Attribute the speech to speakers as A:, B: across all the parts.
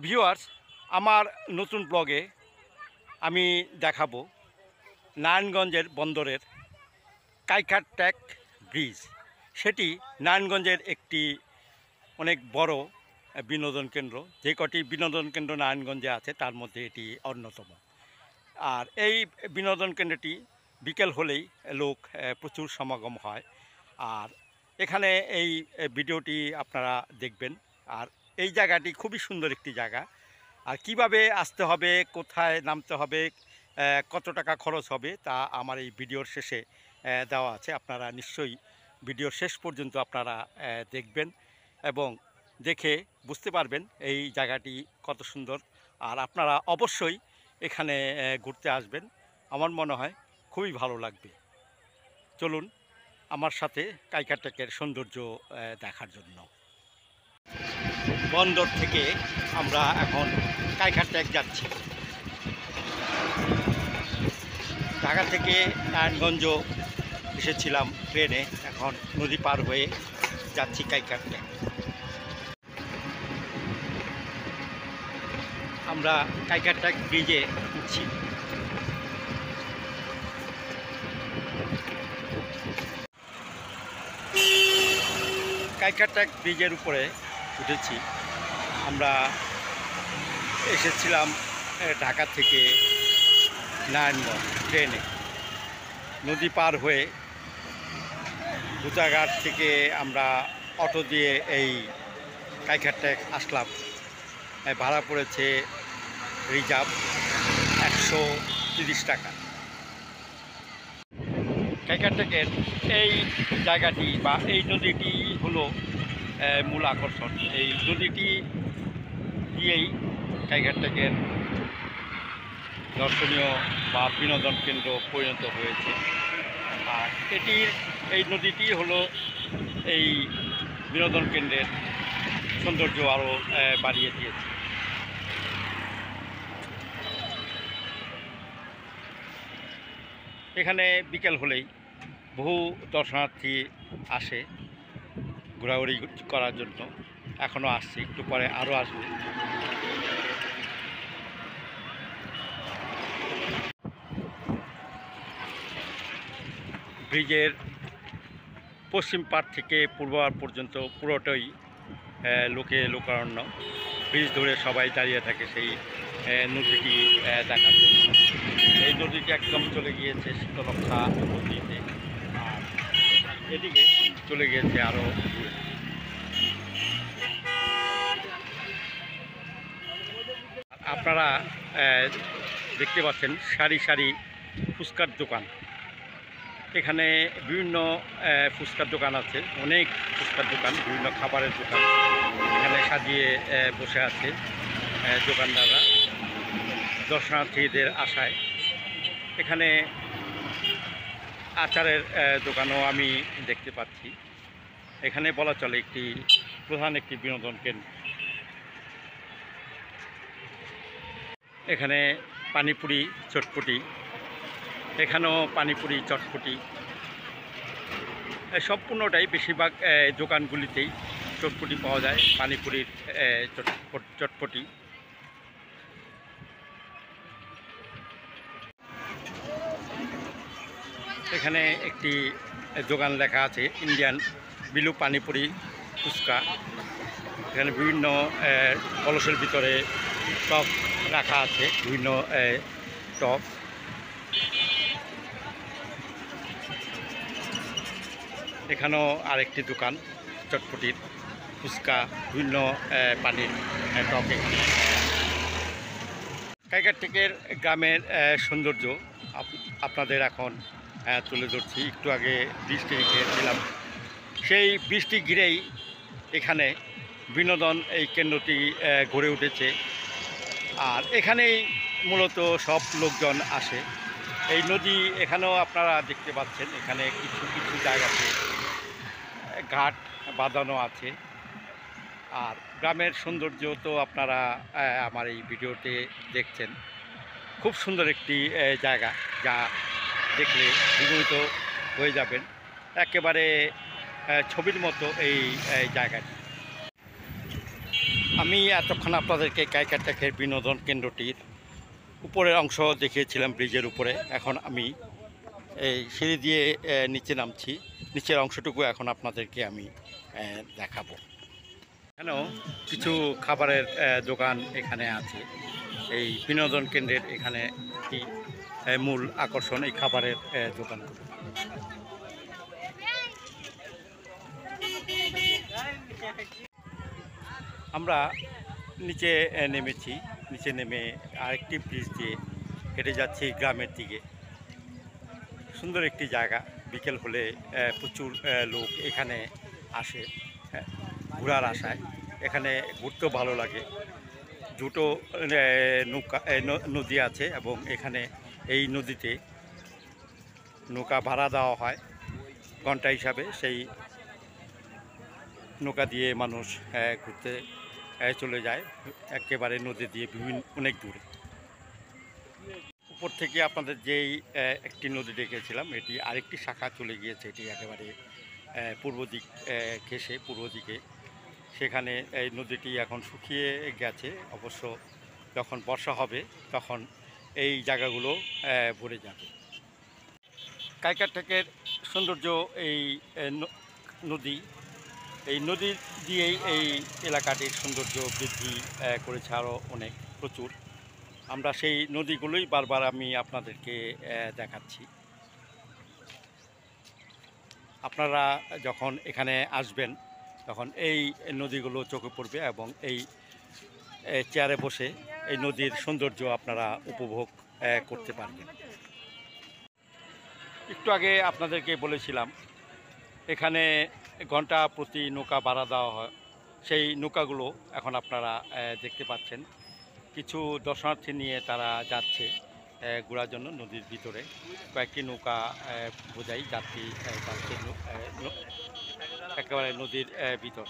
A: Viewers, আমার নতুন ব্লগে আমি দেখাবো নারায়ণগঞ্জের বন্দরের কাইখারটেক ব্রিজ। সেটি নারায়ণগঞ্জের একটি অনেক বড় বিনোদন কেন্দ্র। যে কটি বিনোদন কেন্দ্র নারায়ণগঞ্জে আছে তার মধ্যে এটি অন্যতম। আর এই বিনোদন কেন্দ্রটি বিকেল হলেই লোক প্রচুর সমাগম হয়। আর এখানে এই ভিডিওটি আপনারা দেখবেন। আর এই জায়গাটি খুবই সুন্দর একটি জায়গা। আর কিভাবে আসতে হবে, কোথায় নামতে হবে, কত টাকা খরচ হবে তা আমার এই ভিডিওর শেষে দেওয়া আছে। আপনারা নিশ্চয়ই ভিডিওর শেষ পর্যন্ত আপনারা দেখবেন এবং দেখে বুঝতে পারবেন এই জায়গাটি কত সুন্দর। আর আপনারা অবশ্যই এখানে ঘুরতে আসবেন, আমার মনে হয় খুবই ভালো লাগবে। চলুন আমার সাথে কাইখারটেকের সৌন্দর্য দেখার জন্য। বন্দর থেকে আমরা এখন কাইখারটেক যাচ্ছি। ঢাকা থেকে নারায়ণগঞ্জ এসেছিলাম ট্রেনে, এখন নদী পার হয়ে যাচ্ছি কাইখারটেক। আমরা কাইখারটেক ব্রিজে উঠছি। কাইখারটেক ব্রিজের উপরে উঠেছি। আমরা এসেছিলাম ঢাকা থেকে নারায়ণগঞ্জ ট্রেনে। নদী পার হয়ে গুজাঘাট থেকে আমরা অটো দিয়ে এই কাইখারটেক আসলাম। ভাড়া পড়েছে রিজার্ভ 130 টাকা। কাইখারটেকের এই জায়গাটি বা এই নদীটি হলো মূল আকর্ষণ। এই নদীটি দিয়েই কাইখারটেকের দর্শনীয় বা বিনোদন কেন্দ্র পরিণত হয়েছে। আর এই নদীটি হলো এই বিনোদন কেন্দ্রের সৌন্দর্য আরও বাড়িয়ে দিয়েছে। এখানে বিকেল হলেই বহু দর্শনার্থী আসে ঘোরাঘুরি করার জন্য। এখনও আসছে, একটু পরে আরও আসবে। ব্রিজের পশ্চিম পাড় থেকে পূর্ব পাড় পর্যন্ত পুরোটাই লোকারণ্য। ব্রিজ ধরে সবাই দাঁড়িয়ে থাকে সেই নদীটি দেখার জন্য। এই নদীটি একদম চলে গিয়েছে শীতলক্ষা নদীতে, আর এদিকে চলে গিয়েছে আরও। আপনারা দেখতে পাচ্ছেন সারি সারি ফুচকার দোকান। এখানে বিভিন্ন ফুচকার দোকান আছে, অনেক ফুচকার দোকান, বিভিন্ন খাবারের দোকান এখানে সাজিয়ে বসে আছে দোকানদাররা দর্শনার্থীদের আশায়। এখানে আচারের দোকানও আমি দেখতে পাচ্ছি। এখানে বলা চলে একটি প্রধান একটি বিনোদন কেন্দ্র। এখানে পানিপুরি, চটপটি, এখানেও পানিপুরি, চটপটি সম্পূর্ণটাই বেশিরভাগ দোকানগুলিতেই চটপটি পাওয়া যায়। পানিপুরির চটপটি। এখানে একটি দোকান লেখা আছে ইন্ডিয়ান বিলু পানিপুরি ফুচকা। এখানে বিভিন্ন কলসের ভিতরে টপ রাখা আছে, বিভিন্ন টপ। এখানেও আরেকটি দোকান চটপটির, ফুচকা, বিভিন্ন পানির টপ। এখানে কাইখারটেকের গ্রামের সৌন্দর্য আপনাদের এখন তুলে ধরছি। একটু আগে বৃষ্টি খেয়েছিলাম, সেই বৃষ্টি ঘিরেই এখানে বিনোদন এই কেন্দ্রটি গড়ে উঠেছে। আর এখানেই মূলত সব লোকজন আসে। এই নদী এখানেও আপনারা দেখতে পাচ্ছেন, এখানে কিছু কিছু জায়গাতে ঘাট বাঁধানো আছে। আর গ্রামের সৌন্দর্য তো আপনারা আমার এই ভিডিওতে দেখছেন। খুব সুন্দর একটি জায়গা, যা দেখলে বিমোহিত হয়ে যাবেন। একেবারে ছবির মতো এই জায়গাটি। আমি এতক্ষণ আপনাদেরকে কাইকারটেকের বিনোদন কেন্দ্রটির উপরের অংশ দেখিয়েছিলাম ব্রিজের উপরে। এখন আমি এই সিঁড়ি দিয়ে নিচে নামছি। নিচের অংশটুকু এখন আপনাদেরকে আমি দেখাবো। এখানেও কিছু খাবারের দোকান এখানে আছে। এই বিনোদন কেন্দ্রের এখানে একটি মূল আকর্ষণ এই খাবারের দোকানগুলো। আমরা নিচে নেমেছি। নিচে নেমে আরেকটি ব্রিজ দিয়ে হেঁটে যাচ্ছি গ্রামের দিকে। সুন্দর একটি জায়গা। বিকেল হলে প্রচুর লোক এখানে আসে ঘোরার আশায়। এখানে ঘুরতেও ভালো লাগে। দুটো নৌকা নদী আছে এবং এখানে এই নদীতে নৌকা ভাড়া দেওয়া হয় ঘন্টা হিসাবে। সেই নৌকা দিয়ে মানুষ ঘুরতে চলে যায় একেবারে নদী দিয়ে অনেক দূরে। উপর থেকে আপনাদের যেই একটি নদী দেখেছিলাম, এটি আরেকটি শাখা চলে গিয়েছে। এটি একেবারে পূর্ব দিক ঘেঁষে পূর্ব দিকে। সেখানে এই নদীটি এখন শুকিয়ে গেছে। অবশ্য যখন বর্ষা হবে তখন এই জায়গাগুলো ভরে যাবে। কাইকারটেকের সৌন্দর্য এই নদী। এই নদী দিয়েই এই এলাকাটির সৌন্দর্য বৃদ্ধি করেছে আরও অনেক প্রচুর। আমরা সেই নদীগুলোই বারবার আমি আপনাদেরকে দেখাচ্ছি। আপনারা যখন এখানে আসবেন তখন এই নদীগুলো চোখে পড়বে এবং এই চেয়ারে বসে এই নদীর সৌন্দর্য আপনারা উপভোগ করতে পারবেন। একটু আগে আপনাদেরকে বলেছিলাম এখানে ঘন্টা প্রতি নৌকা ভাড়া দেওয়া হয়। সেই নৌকাগুলো এখন আপনারা দেখতে পাচ্ছেন। কিছু দর্শনার্থী নিয়ে তারা যাচ্ছে ঘোরার জন্য নদীর ভিতরে। কয়েকটি নৌকা বোঝাই যাত্রী যাচ্ছে একেবারে নদীর ভিতর।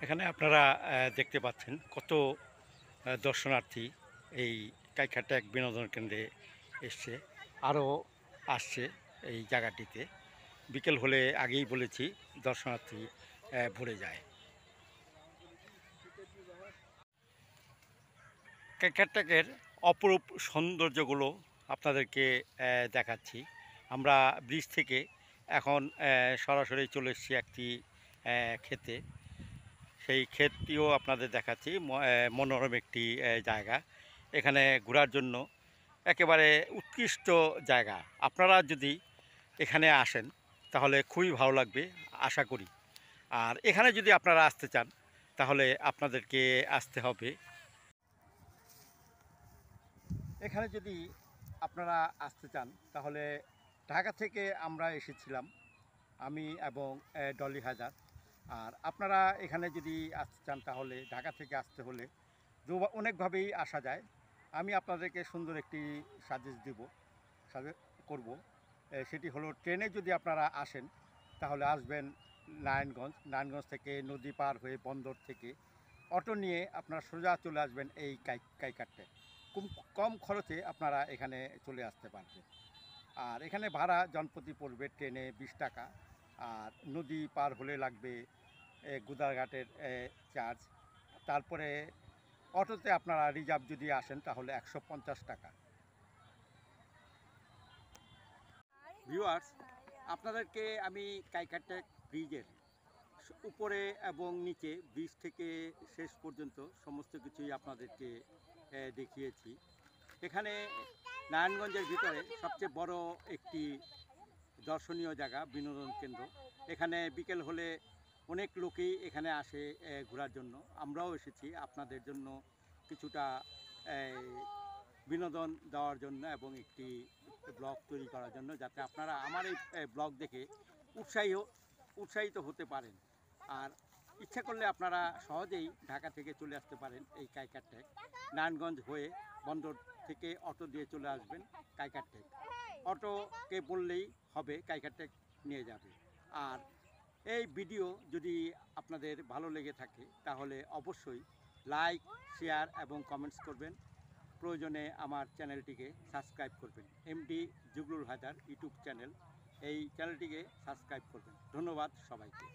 A: এখানে আপনারা দেখতে পাচ্ছেন কত দর্শনার্থী এই কাইখারটেক বিনোদন কেন্দ্রে এসছে, আরও আসছে এই জায়গাটিতে। বিকেল হলে আগেই বলেছি দর্শনার্থী ভরে যায়। কাইখারটেকের অপরূপ সৌন্দর্যগুলো আপনাদেরকে দেখাচ্ছি। আমরা ব্রিজ থেকে এখন সরাসরি চলে এসেছি একটি ক্ষেতে। সেই ক্ষেতটিও আপনাদের দেখাচ্ছি। মনোরম একটি জায়গা। এখানে ঘোরার জন্য একেবারে উৎকৃষ্ট জায়গা। আপনারা যদি এখানে আসেন তাহলে খুবই ভালো লাগবে আশা করি। আর এখানে যদি আপনারা আসতে চান তাহলে আপনাদেরকে আসতে হবে। এখানে যদি আপনারা আসতে চান তাহলে ঢাকা থেকে আমরা এসেছিলাম, আমি এবং ডলি হাজার। আর আপনারা এখানে যদি আসতে চান তাহলে ঢাকা থেকে আসতে হলে অনেকভাবেই আসা যায়। আমি আপনাদেরকে সুন্দর একটি সাজেস্ট করব। সেটি হলো ট্রেনে যদি আপনারা আসেন তাহলে আসবেন নারায়ণগঞ্জ থেকে নদী পার হয়ে বন্দর থেকে অটো নিয়ে আপনারা সোজা চলে আসবেন এই কাইকারটেক। কম খরচে আপনারা এখানে চলে আসতে পারবেন। আর এখানে ভাড়া জনপ্রতি পড়বে ট্রেনে 20 টাকা, আর নদী পার হলে লাগবে গুদারঘাটের চার্জ। তারপরে অটোতে আপনারা রিজার্ভ যদি আসেন তাহলে 150 টাকা। ভিউয়ার্স, আপনাদেরকে আমি কাইখারটেক ব্রিজের উপরে এবং নিচে ব্রিজ থেকে শেষ পর্যন্ত সমস্ত কিছুই আপনাদেরকে দেখিয়েছি। এখানে নারায়ণগঞ্জের ভিতরে সবচেয়ে বড় একটি দর্শনীয় জায়গা বিনোদন কেন্দ্র। এখানে বিকেল হলে অনেক লোকই এখানে আসে ঘোরার জন্য। আমরাও এসেছি আপনাদের জন্য কিছুটা বিনোদন দেওয়ার জন্য এবং একটি ব্লগ তৈরি করার জন্য, যাতে আপনারা আমার এই ব্লগ দেখে উৎসাহিত হতে পারেন। আর ইচ্ছা করলে আপনারা সহজেই ঢাকা থেকে চলে আসতে পারেন এই কাইখারটেক। নারায়ণগঞ্জ হয়ে বন্দর থেকে অটো দিয়ে চলে আসবেন কাইখারটেক। অটোকে বললেই হবে, কাইখারটেক নিয়ে যাবে। আর এই ভিডিও যদি আপনাদের ভালো লেগে থাকে তাহলে অবশ্যই লাইক, শেয়ার এবং কমেন্টস করবেন। প্রয়োজনে আমার চ্যানেলটিকে সাবস্ক্রাইব করবেন। এমডি জুগলুল হায়দার ইউটিউব চ্যানেল, এই চ্যানেলটিকে সাবস্ক্রাইব করবেন। ধন্যবাদ সবাইকে।